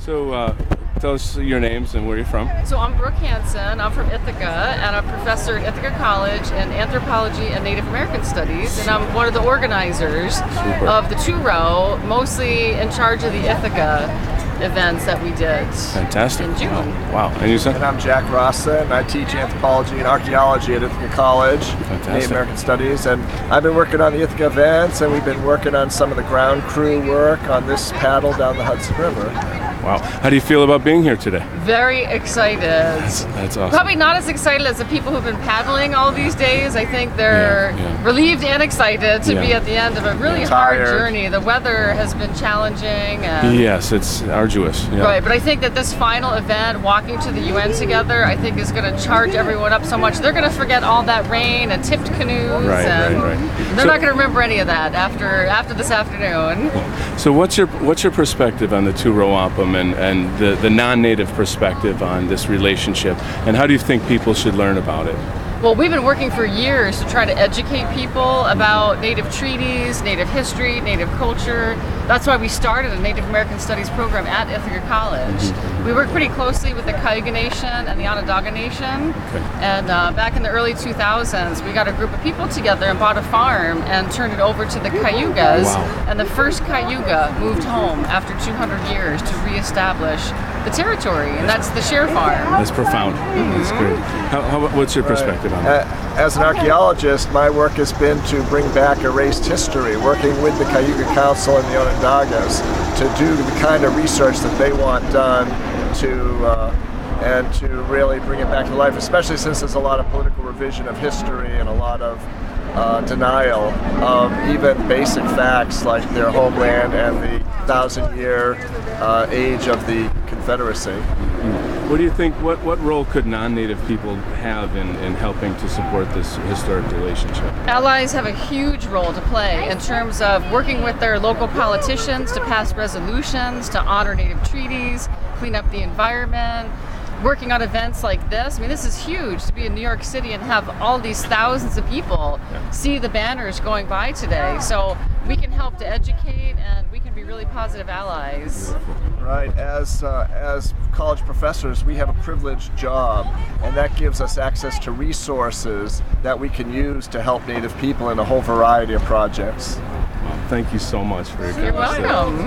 So tell us your names and where you're from. So I'm Brooke Hansen. I'm from Ithaca, and I'm a professor at Ithaca College in Anthropology and Native American Studies, and I'm one of the organizers of the two-row, mostly in charge of the Ithaca events that we did. Fantastic. In June. Wow. And you said? And I'm Jack Rossa, and I teach anthropology and archaeology at Ithaca College, Native American Studies, and I've been working on the Ithaca events, and we've been working on some of the ground crew work on this paddle down the Hudson River. Wow. How do you feel about being here today? Very excited. That's awesome. Probably not as excited as the people who've been paddling all these days. I think they're relieved and excited to be at the end of a really hard journey. The weather has been challenging. And yes, it's arduous. Yeah. Right, but I think that this final event, walking to the UN together, I think is going to charge everyone up so much. They're going to forget all that rain and tipped canoes. Right. They're not going to remember any of that after this afternoon. So what's your perspective on the two-row wampum and the non-native perspective on this relationship, and how do you think people should learn about it? Well, we've been working for years to try to educate people about Native treaties, Native history, Native culture. That's why we started a Native American Studies program at Ithaca College. We work pretty closely with the Cayuga Nation and the Onondaga Nation. And back in the early 2000s, we got a group of people together and bought a farm and turned it over to the Cayugas. Wow. And the first Cayuga moved home after 200 years to reestablish the territory, and that's the Share Farm. That's profound. That's great. What's your perspective on that? As an archaeologist, my work has been to bring back erased history, working with the Cayuga Council and the Onondagas to do the kind of research that they want done and to really bring it back to life, especially since there's a lot of political revision of history and a lot of denial of even basic facts like their homeland and the 1,000-year age of the Confederacy. What do you think, what role could non-native people have in helping to support this historic relationship? Allies have a huge role to play in terms of working with their local politicians to pass resolutions, to honor Native treaties, clean up the environment, working on events like this. I mean, this is huge to be in New York City and have all these thousands of people see the banners going by today. So we can help to educate, and we can be really positive allies. Right. As college professors, we have a privileged job, and that gives us access to resources that we can use to help Native people in a whole variety of projects. Well, thank you so much for your You're welcome.